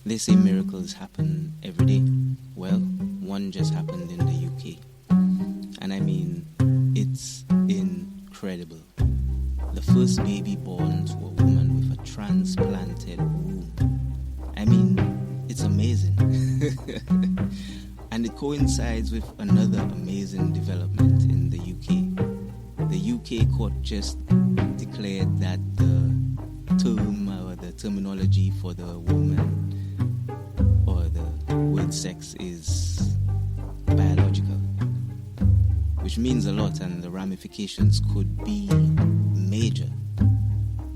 They say miracles happen every day. Well, one just happened in the UK. And I mean, it's incredible. The first baby born to a woman with a transplanted womb. I mean, it's amazing. And it coincides with another amazing development in the UK. The UK court just declared that the term or the terminology for the woman or the word sex is biological, which means a lot, and the ramifications could be major.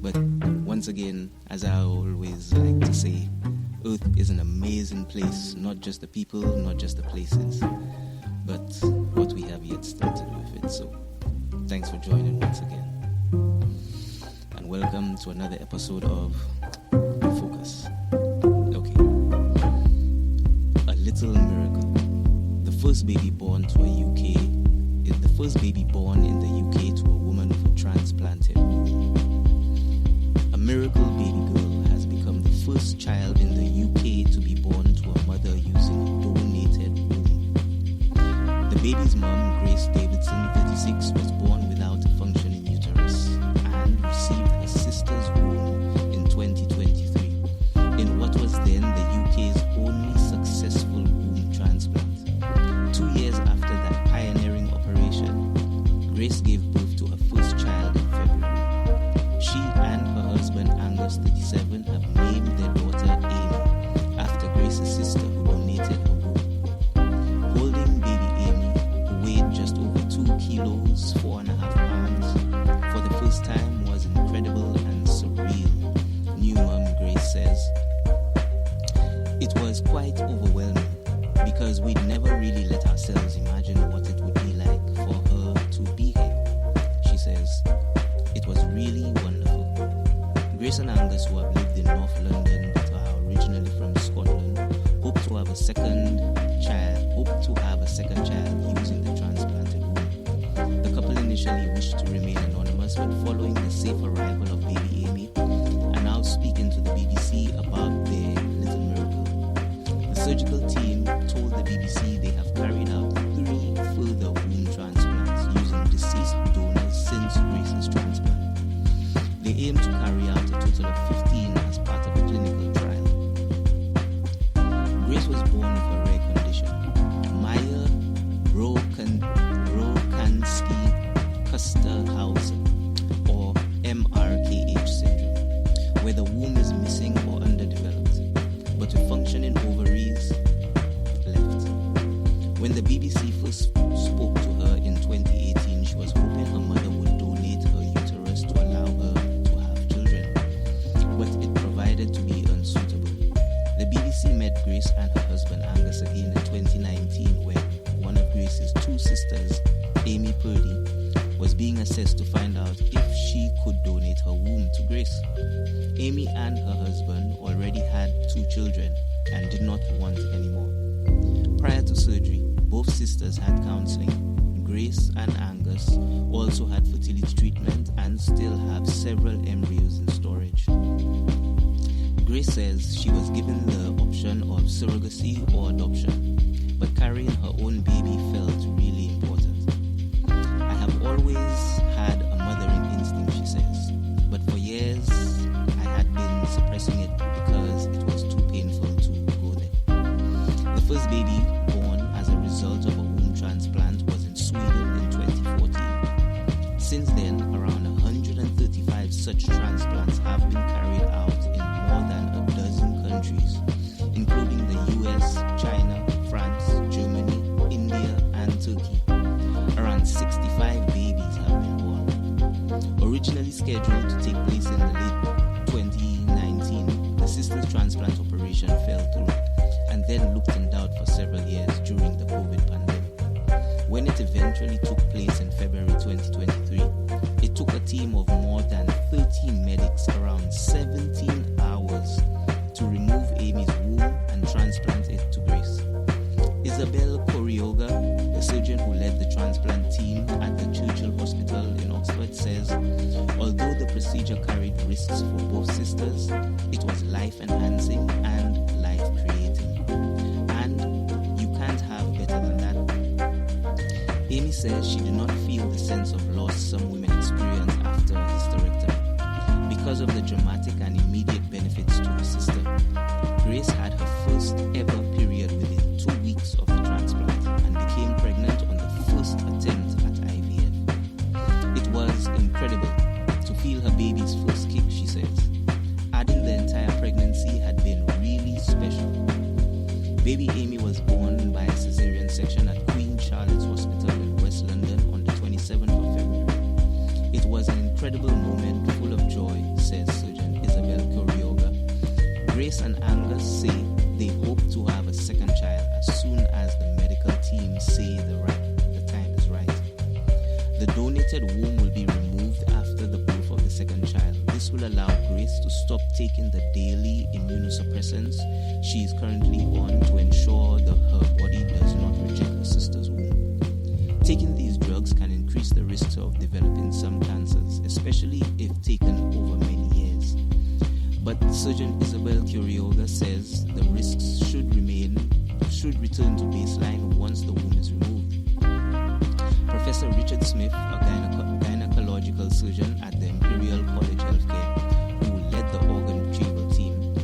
But once again, as I always like to say, Earth is an amazing place, not just the people, not just the places, but what we have yet started with it. So thanks for joining once again. And welcome to another episode of Focus. Okay. A little miracle. The first baby born in the UK to a woman with a transplanted womb. A miracle baby girl has become the first child in the UK to be born to a mother using a donated womb. The baby's mom, Grace Davidson, 36, was born without a functioning uterus and received her sister's womb in 2023 in what was then the UK's only successful womb transplant. 2 years after that pioneering operation, Grace gave birth to her first child in February. She and her husband, Angus, 37, have named their daughter Amy after Grace's sister who donated her womb. Holding baby Amy, who weighed just over 2 kilos, 4.5 pounds, for the first time was incredible and surreal, new mom Grace says. It was quite overwhelming because we'd never really let ourselves imagine what it would be like for her to be here. She says, it was really wonderful. Grace and Angus, who have lived in North London but are originally from Scotland, hope to have a second child using the transplanted womb. The couple initially wished to remain anonymous, but following the safe arrival of baby Amy, are now speaking to the BBC about their little miracle. The surgical team told the BBC they have carried out 3 further womb transplants using deceased donors since Grace's transplant. They aim to carry out a total of 15 as part of a clinical trial. Grace was born with a rare condition, Meyer-Rokitansky-Kuster-Hauser, or MRKH syndrome, where the womb is missing or underdeveloped, but with functioning ovaries left. When the BBC first spoke to her in 2018, she was hoping her mother would donate her uterus to allow her to have children, but it provided to be unsuitable. The BBC met Grace and her husband Angus again in 2019 when one of Grace's 2 sisters, Amy Purdy, was being assessed to find out if she could donate her womb to Grace. Amy and her husband already had 2 children and did not want any more. Prior to surgery, both sisters had counseling. Grace and Angus also had fertility treatment and still have several embryos in storage. Grace says she was given the option of surrogacy or adoption, but carrying her own baby felt really important. I have always had a mothering instinct, she says, but for years I had been suppressing it because it was too painful to go there. The first baby born as a result of a womb transplant was in Sweden in 2014. Since then, around 135 such transplants have been carried out in more than a dozen countries, including the US, China, France, Germany, India, and Turkey. Around 65 babies have been born. Originally scheduled to take place in the late 2019, the sister's transplant operation fell through, and then looked in doubt for several years during the COVID pandemic. When it eventually took place in February 2023, it took a team of more than 30 medics around 17 hours to remove Amy's womb and transplant it to Grace. Isabel Corioga, the surgeon who led the transplant team at the Churchill Hospital in Oxford, says, although the procedure carried risks for both sisters, it was life-enhancing and life says she did not feel the sense of loss some women experience after a hysterectomy because of the dramatic and immediate benefits to her sister. Grace had her first ever period within 2 weeks of the transplant and became pregnant on the first attempt at IVF. It was incredible to feel her baby's first kick, she says. Adding the entire pregnancy had been really special. Baby Amy was born by a cesarean section at Queen Charlotte's Hospital in West London on the 27th of February. It was an incredible moment full of joy, says surgeon Isabel Corrioga. Grace and Angus say they hope to have a second child as soon as the medical team say the time is right. The donated womb will be removed after the birth of the second child. This will allow Grace to stop taking the daily immunosuppressants she is currently on to ensure that her body does not reject her sister's womb. Taking these drugs can increase the risks of developing some cancers, especially if taken over many years. But surgeon Isabel Curioga says the risks should return to baseline once the womb is removed. Professor Richard Smith, a gynecological surgeon at the Imperial College Healthcare, who led the organ retrieval team,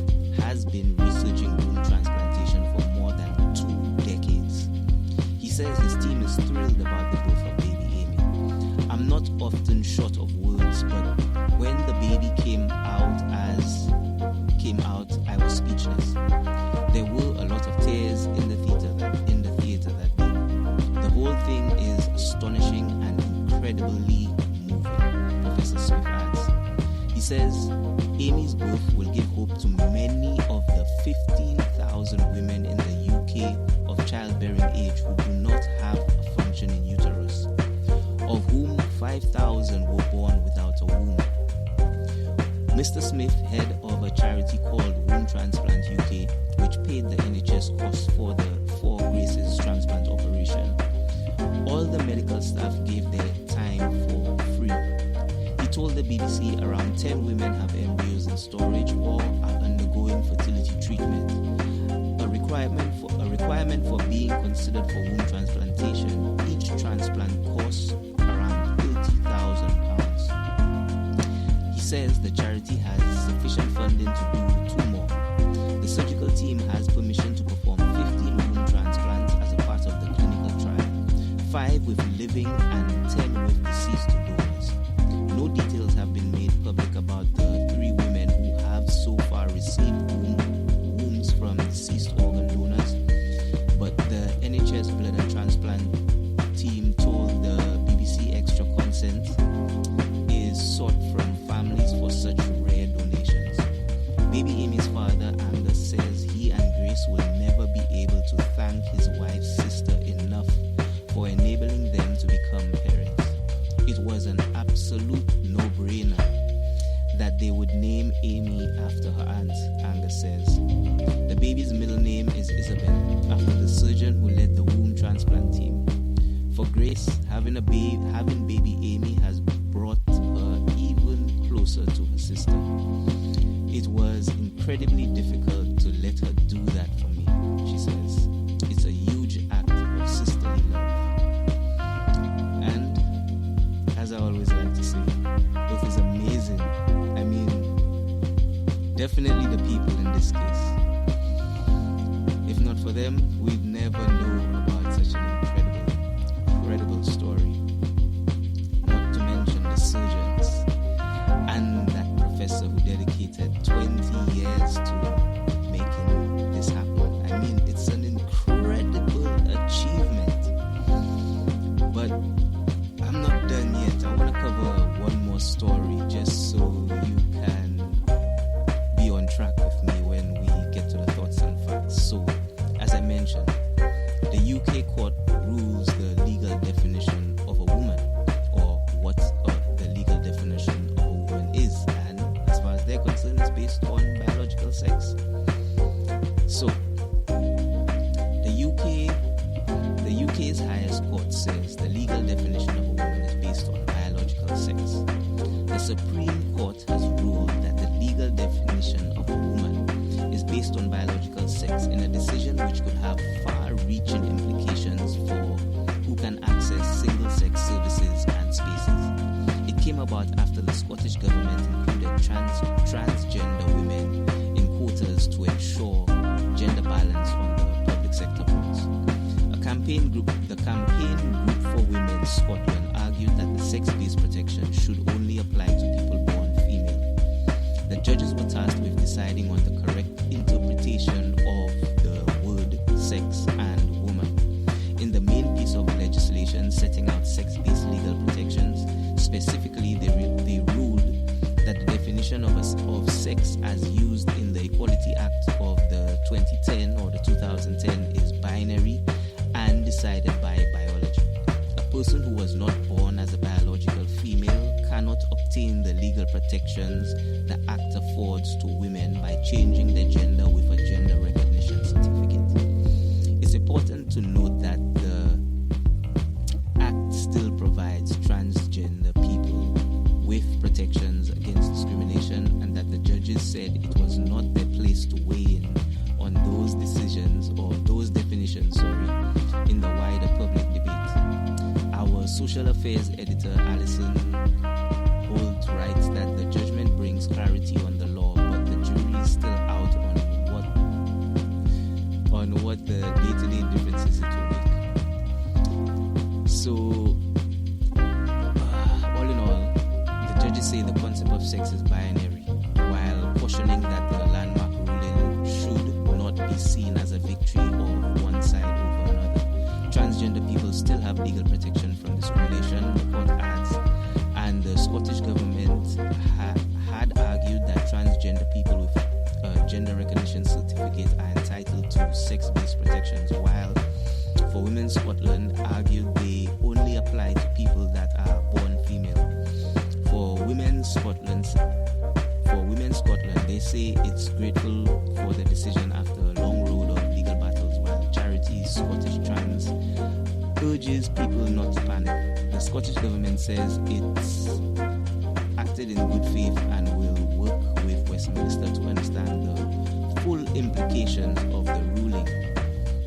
has been researching womb transplantation for more than 2 decades. He says his team is thrilled about the birth of baby Amy. I'm not often short of words, but when the baby came out, I was speechless. There were a lot of tears in the theater that day. The whole thing is astonishing and incredibly moving, Professor Smith adds. He says Amy's birth will give hope to many of the 15,000 women in the UK of childbearing age who do not have a functioning uterus, of whom 5,000 were born without a womb. Mr. Smith, head of a charity called Womb Transplant UK, which paid the NHS costs for Grace's transplant operation. All the medical staff gave their time for free. He told the BBC around 10 women have embryos in storage or are undergoing fertility treatment. A requirement for being considered for womb transplantation, each transplant costs around £30,000. He says the charity has sufficient funding to do 2 more. The surgical team has permission to perform 15 womb transplants as a part of the clinical trial, 5 with living and 10 with deceased donors. No details have been made public about the 3 women who have so far received wombs from deceased organ donors, but the NHS blood and transplant team told the BBC extra consent is sought from families for such rare donations. Baby Amy's father, Angus, says he and Grace will never be able to thank his wife's sister enough for enabling them to become parents. It was an absolute no-brainer that they would name Amy after her aunt, Angus says. The baby's middle name is Isabel, after the surgeon who led the womb transplant team. For Grace, having baby Amy has brought her even closer to her sister. It was incredibly difficult to let her do that for me, she says. It's a huge act of sisterly love. And, as I always like to say, it is amazing. I mean, definitely the people in this case. If not for them, we'd never know about such an incredible story. Not to mention the surgeons and that professor who dedicated 20 years to making this happen. I mean, it's an incredible achievement. But I'm not done yet. I want to cover one more story just so you can be on track with me when we get to the thoughts and facts. So, as I mentioned, the UK court rules the legal definition of a woman, or what the legal definition of a woman is, and as far as they're concerned, it's based on biological sex. So, the UK's highest court says the legal definition of a woman is based on biological sex. The Supreme Court has ruled that the legal definition of a woman is based on biological sex in a decision which could have far-reaching implications for who can access single-sex services and spaces. It came about after the Scottish government included transgender women in quotas to ensure gender balance on the public sector boards. The campaign group for Women Scotland argued that the sex-based protection should only apply to people born female. The judges were tasked with deciding on the correct interpretation of the word sex and woman. In the main piece of legislation setting out sex-based legal protections, specifically they ruled that the definition of sex as used in the Equality Act of the 2010 or the 2010 is binary and decided by biology. A person who was not born as a biological female cannot obtain the legal protections the Act affords to women by changing their gender with a gender recognition certificate. It's important to note that the Act still provides transgender people with protections against discrimination, and that the judges said it was not their place to weigh in on those decisions or those definitions, in the wider public debate. Our social affairs editor, Alison Holt, writes that the judgment brings clarity on the law, but the jury is still out on what the day-to-day differences it will make. So, all in all, the judges say the concept of sex is binary, while cautioning that the landmark ruling should not be seen as a victory of one side over another. Transgender people still have legal protection from discrimination, the court adds, and the Scottish government had argued that transgender people with a gender recognition certificate are entitled to sex-based protections, while for Women Scotland argued they only apply to people that are born female. For Women Scotland, they say it's grateful for the decision after a long road of legal battles, while charity Scottish Trans urges people not to panic. The Scottish government says it's acted in good faith and will work with Westminster to understand the full implications of the ruling.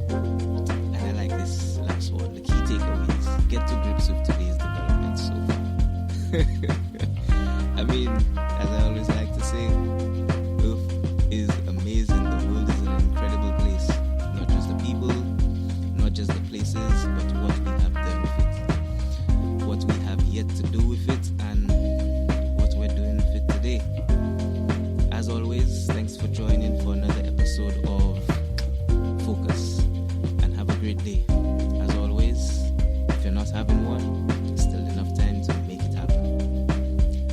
And I like this last one. The key takeaways: get to grips with today's developments so far. I mean, as I always like to say, Earth is amazing. The world is an incredible place. Not just the people, not just the places, but what we have done with it, what we have yet to do with it, and what we're doing with it today. As always, thanks for joining for another episode of Focus, and have a great day. As always, if you're not having one, there's still enough time to make it happen.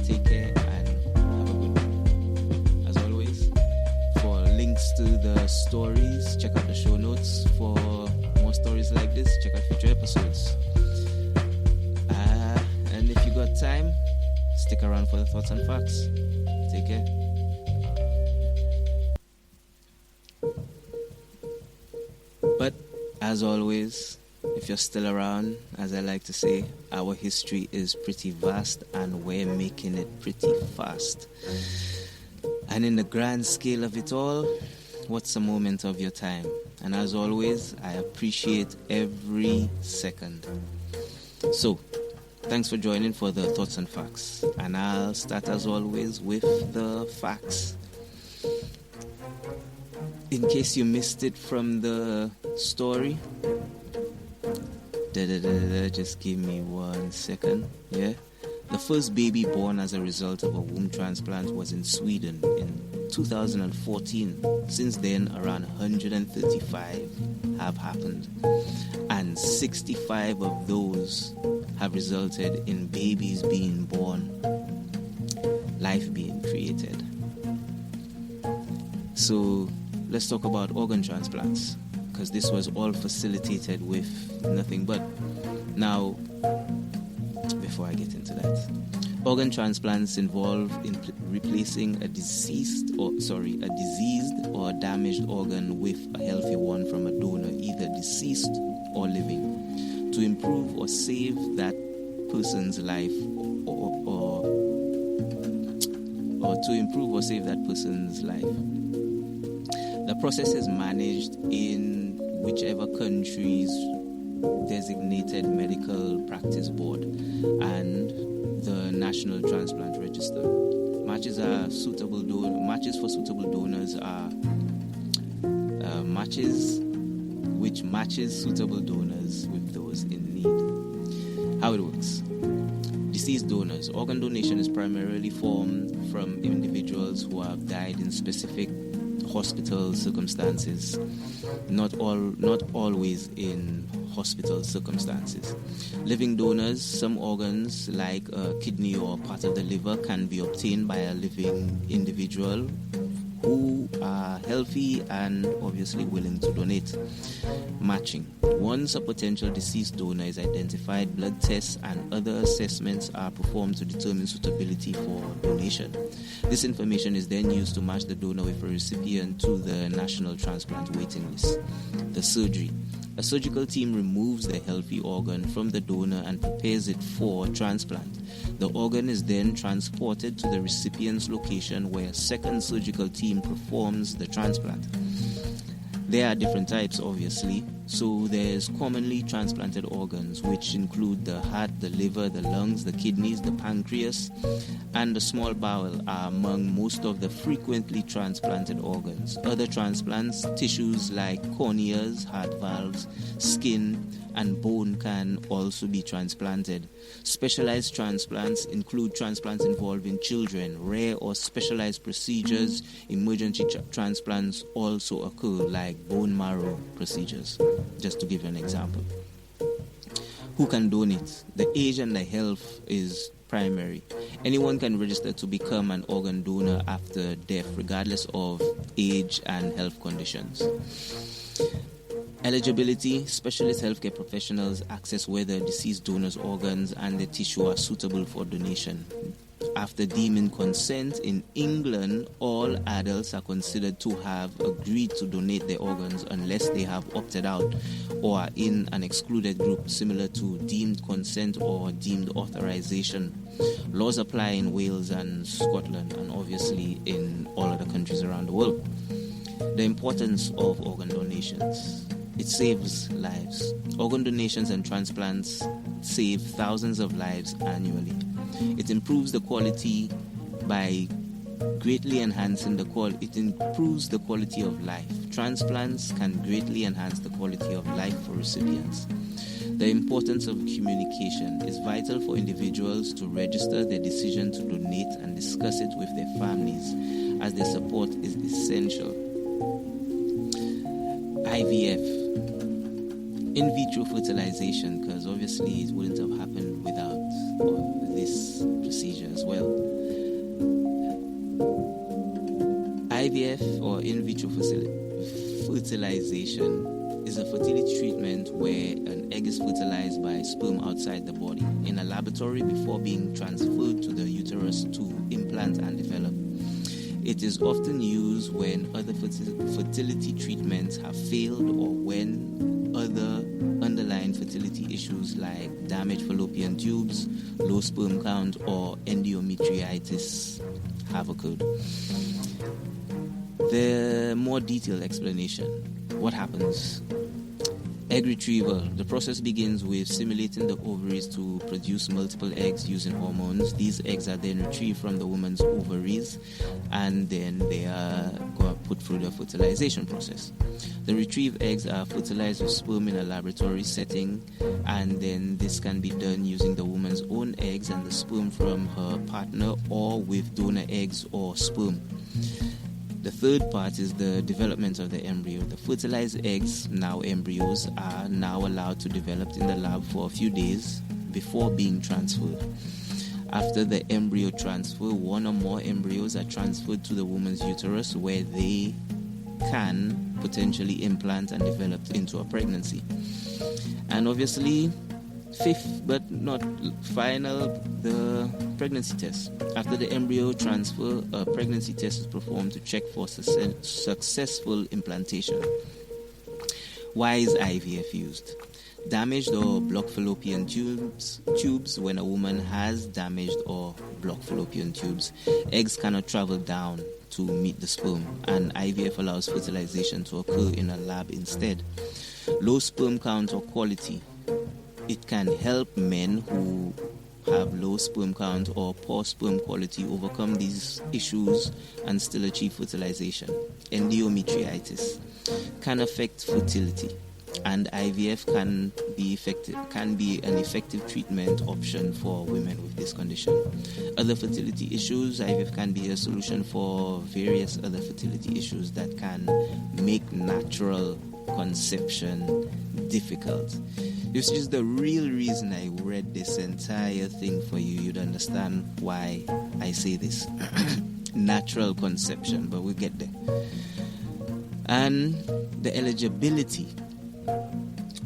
Take care and have a good one. As always, for links to the stories, check out the show notes. For more stories like this, check out future episodes. And if you got time, stick around for the thoughts and facts. Take care. But as always, if you're still around, as I like to say, our history is pretty vast and we're making it pretty fast. And in the grand scale of it all, what's a moment of your time? And as always, I appreciate every second. So, thanks for joining for the thoughts and facts. And I'll start as always with the facts. In case you missed it from the story, just give me 1 second. Yeah, the first baby born as a result of a womb transplant was in Sweden in 2014. Since then, around 135 have happened, and 65 of those have resulted in babies being born, life being created. So let's talk about organ transplants, because this was all facilitated with nothing but. Now, before I get into that, organ transplants involve in replacing a diseased or damaged organ with a healthy one from a donor, either deceased or living, to improve or save that person's life, or to improve or save that person's life. The process is managed in whichever countries designated medical practice board and the National Transplant Register. Matches for suitable donors are matches which matches suitable donors with those in need. How it works. Deceased donors. Organ donation is primarily formed from individuals who have died in specific hospital circumstances, not always in hospital circumstances. Living donors, some organs like a kidney or part of the liver can be obtained by a living individual who are healthy and obviously willing to donate. Matching. Once a potential deceased donor is identified, blood tests and other assessments are performed to determine suitability for donation. This information is then used to match the donor with a recipient to the National Transplant Waiting List. The surgery. A surgical team removes the healthy organ from the donor and prepares it for transplant. The organ is then transported to the recipient's location where a second surgical team performs the transplant. There are different types, obviously. So there's commonly transplanted organs, which include the heart, the liver, the lungs, the kidneys, the pancreas, and the small bowel are among most of the frequently transplanted organs. Other transplants, tissues like corneas, heart valves, skin, and bone can also be transplanted. Specialized transplants include transplants involving children. Rare or specialized procedures, emergency transplants also occur, like bone marrow procedures, just to give you an example. Who can donate? The age and the health is primary. Anyone can register to become an organ donor after death, regardless of age and health conditions. Eligibility. Specialist healthcare professionals assess whether deceased donors' organs and the tissue are suitable for donation. After deeming consent, in England, all adults are considered to have agreed to donate their organs unless they have opted out or are in an excluded group similar to deemed consent or deemed authorization. Laws apply in Wales and Scotland and obviously in all other countries around the world. The importance of organ donations. It saves lives. Organ donations and transplants save thousands of lives annually. It improves the quality by greatly enhancing it improves the quality of life. Transplants can greatly enhance the quality of life for recipients. The importance of communication is vital for individuals to register their decision to donate and discuss it with their families, as their support is essential. IVF. In vitro fertilization, because obviously it wouldn't have happened without this procedure as well. IVF or in vitro fertilization is a fertility treatment where an egg is fertilized by sperm outside the body in a laboratory before being transferred to the uterus to implant and develop. It is often used when other fertility treatments have failed or when other underlying fertility issues like damaged fallopian tubes, low sperm count, or endometriosis have occurred. The more detailed explanation. What happens? Egg retrieval. The process begins with stimulating the ovaries to produce multiple eggs using hormones. These eggs are then retrieved from the woman's ovaries and then they are put through the fertilization process. The retrieved eggs are fertilized with sperm in a laboratory setting, and then this can be done using the woman's own eggs and the sperm from her partner or with donor eggs or sperm. The third part is the development of the embryo. The fertilized eggs, now embryos, are now allowed to develop in the lab for a few days before being transferred. After the embryo transfer, one or more embryos are transferred to the woman's uterus where they can potentially implant and develop into a pregnancy. And obviously, fifth but not final, the pregnancy test. After the embryo transfer, a pregnancy test is performed to check for successful implantation. Why is IVF used? Damaged or blocked fallopian tubes. When a woman has damaged or blocked fallopian tubes, eggs cannot travel down to meet the sperm, and IVF allows fertilization to occur in a lab instead. Low sperm count or quality. It can help men who have low sperm count or poor sperm quality overcome these issues and still achieve fertilization. Endometritis can affect fertility, and IVF can be an effective treatment option for women with this condition. Other fertility issues, IVF can be a solution for various other fertility issues that can make natural conception difficult. This is the real reason I read this entire thing for you. You'd understand why I say this. Natural conception, but we'll get there. And the eligibility.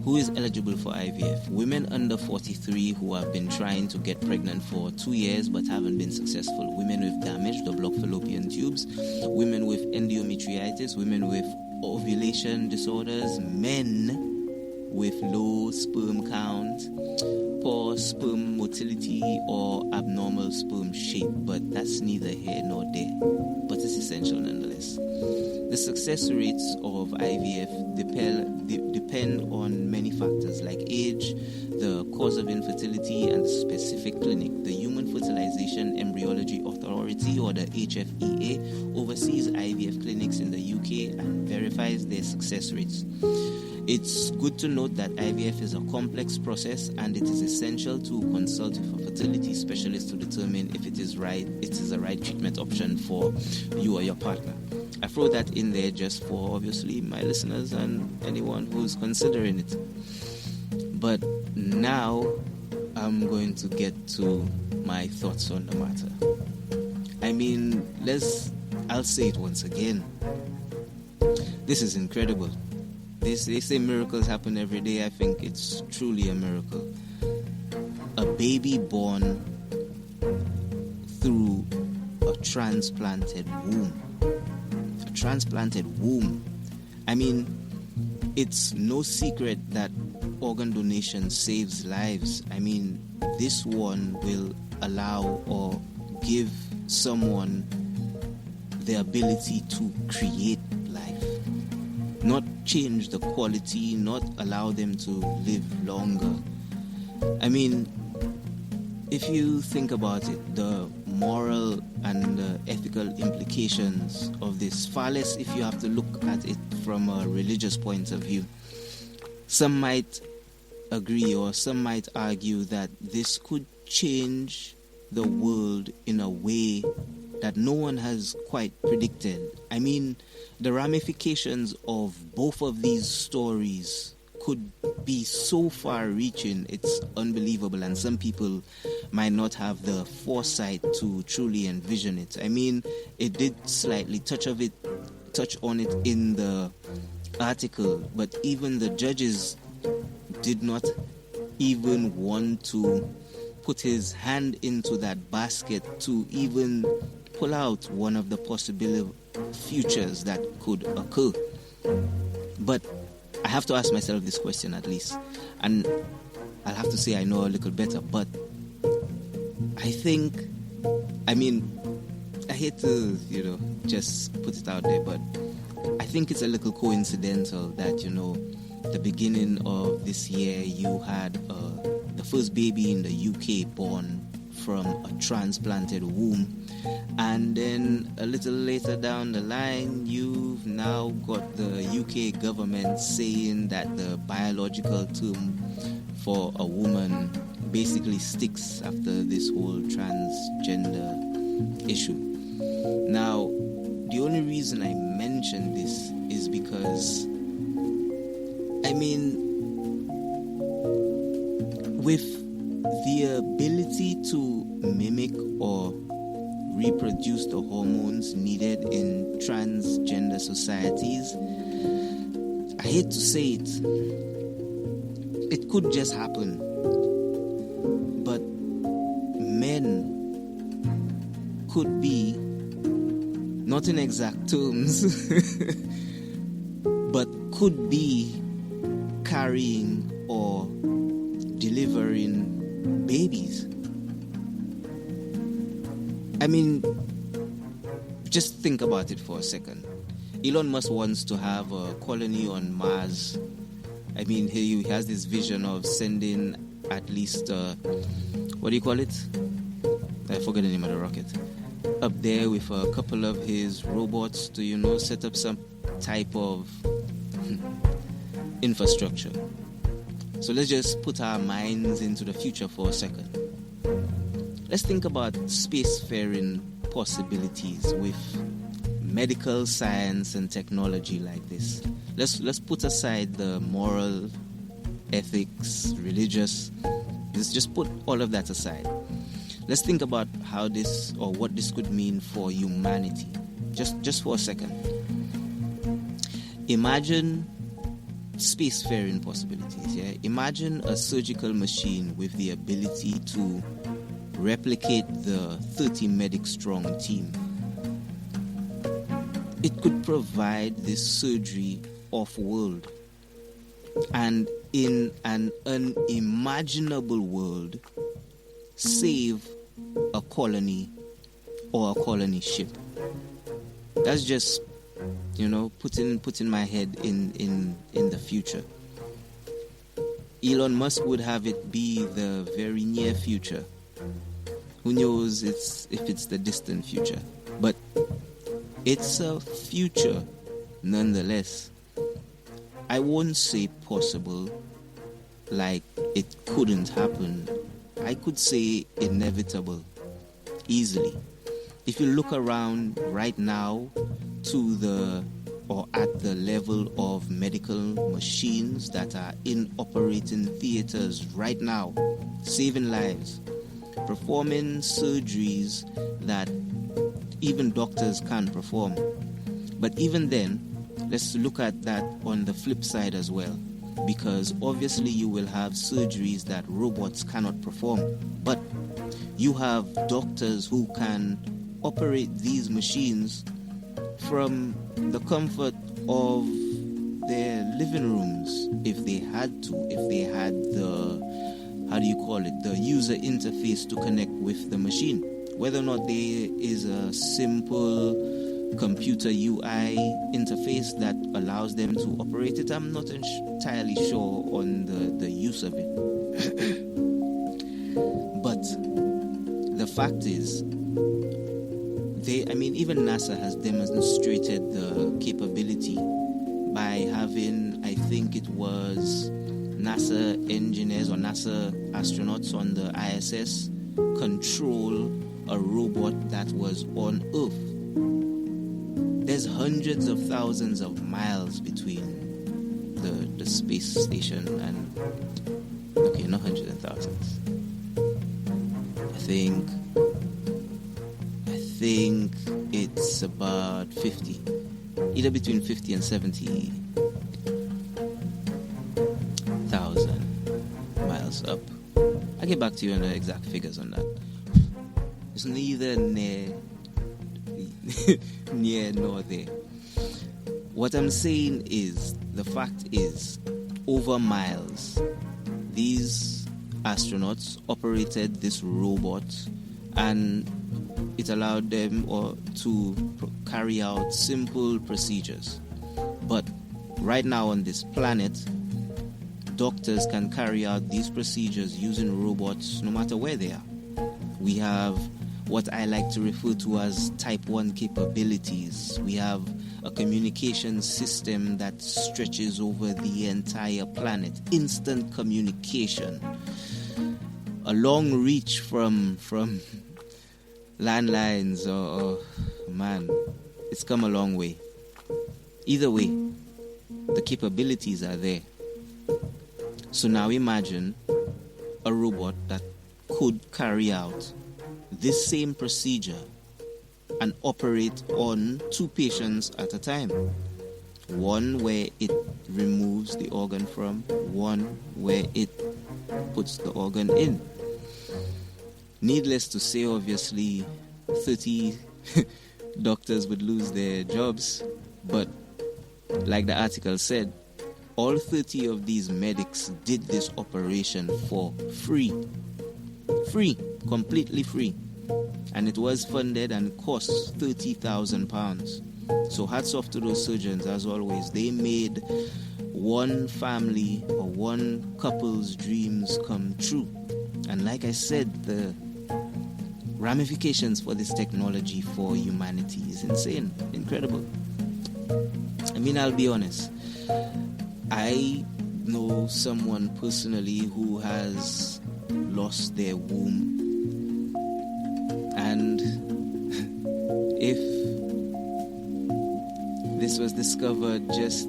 Who is eligible for IVF? Women under 43 who have been trying to get pregnant for 2 years but haven't been successful. Women with damaged or blocked fallopian tubes. Women with endometritis. Women with ovulation disorders. Men with low sperm count, poor sperm motility, or abnormal sperm shape. But that's neither here nor there. But it's essential nonetheless. The success rates of IVF depend on many factors like age, the cause of infertility, and the specific clinic. The Human Fertilization Embryology Authority, or the HFEA, oversees IVF clinics in the UK and verifies their success rates. It's good to note that IVF is a complex process, and it is essential to consult with a fertility specialist to determine if it is a right treatment option for you or your partner. I throw that in there just for obviously my listeners and anyone who's considering it. But now I'm going to get to my thoughts on the matter. I mean, I'll say it once again. This is incredible. They say miracles happen every day. I think it's truly a miracle. A baby born through a transplanted womb. A transplanted womb. I mean, it's no secret that organ donation saves lives. I mean, this one will allow or give someone the ability to create life. Not change the quality, not allow them to live longer. I mean, if you think about it, the moral and the ethical implications of this, far less if you have to look at it from a religious point of view. Some might agree or some might argue that this could change the world in a way that no one has quite predicted. I mean, the ramifications of both of these stories could be so far-reaching, it's unbelievable, and some people might not have the foresight to truly envision it. I mean, it did slightly touch on it in the article, but even the judges did not even want to put his hand into that basket to even pull out one of the possible futures that could occur. But I have to ask myself this question at least, and I'll have to say I know a little better, but I hate to, just put it out there, but I think it's a little coincidental that, the beginning of this year you had the first baby in the UK born from a transplanted womb, and then a little later down the line you've now got the UK government saying that the biological term for a woman basically sticks after this whole transgender issue. Now, the only reason I mention this is because, with the ability to mimic or reproduce the hormones needed in transgender societies, I hate to say it could just happen. But men could be, not in exact terms, but could be carrying or delivering babies. Just think about it for a second. Elon Musk wants to have a colony on Mars I mean, he has this vision of sending at least, what do you call it? I forget the name of the rocket. Up there with a couple of his robots to, set up some type of infrastructure. So let's just put our minds into the future for a second. Let's think about spacefaring possibilities with medical science and technology like this. Let's put aside the moral, ethics, religious. Let's just put all of that aside. Let's think about how this or what this could mean for humanity. Just for a second. Imagine spacefaring possibilities. Yeah? Imagine a surgical machine with the ability to replicate the 30 medic strong team. It could provide this surgery off-world, and in an unimaginable world, save a colony or a colony ship. That's just, putting my head in the future. Elon Musk would have it be the very near future. Who knows if it's the distant future, but it's a future nonetheless. I won't say possible, like it couldn't happen. I could say inevitable, easily. If you look around right now at the level of medical machines that are in operating theaters right now, saving lives, performing surgeries that even doctors can't perform. But even then, let's look at that on the flip side as well, because obviously you will have surgeries that robots cannot perform, but you have doctors who can operate these machines from the comfort of their living rooms if they had the the user interface to connect with the machine. Whether or not there is a simple computer UI interface that allows them to operate it, I'm not entirely sure on the use of it. But the fact is, even NASA has demonstrated the capability by having, I think it was NASA engineers or NASA astronauts on the ISS control a robot that was on Earth. There's hundreds of thousands of miles between the space station and... Okay, not hundreds of thousands. I think it's about 50. Either between 50 and 70,000 miles up. I'll get back to you on the exact figures on that. It's neither near nor there. What I'm saying is, the fact is, over miles, these astronauts operated this robot, and it allowed them to carry out simple procedures. But right now on this planet, doctors can carry out these procedures using robots no matter where they are. We have what I like to refer to as type 1 capabilities. We have a communication system that stretches over the entire planet. Instant communication. A long reach from landlines or man, it's come a long way. Either way, the capabilities are there. So now imagine a robot that could carry out this same procedure and operate on 2 patients at a time. One where it removes the organ from, one where it puts the organ in. Needless to say, obviously, 30 doctors would lose their jobs, but like the article said, all 30 of these medics did this operation for free. Free, completely free. And it was funded and cost £30,000. So hats off to those surgeons, as always. They made one family or one couple's dreams come true. And like I said, the ramifications for this technology for humanity is insane, incredible. I mean, I'll be honest. I know someone personally who has lost their womb. And if this was discovered just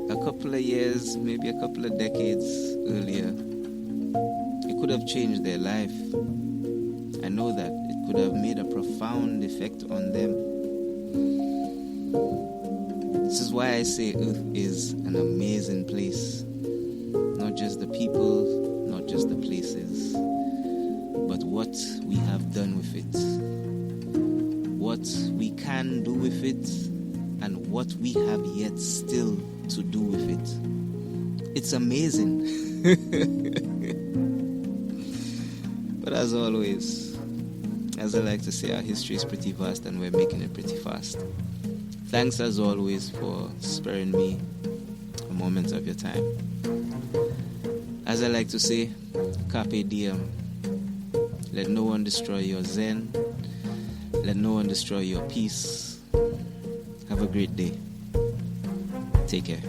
a couple of years, maybe a couple of decades earlier, it could have changed their life. I know that it could have made a profound effect on them. This is why I say Earth is an amazing place. Not just the people, not just the places, but what we have done with it, what we can do with it, and what we have yet still to do with it. It's amazing. But as always, as I like to say, our history is pretty vast and we're making it pretty fast. Thanks as always for sparing me a moment of your time. As I like to say, carpe diem. Let no one destroy your zen. Let no one destroy your peace. Have a great day. Take care.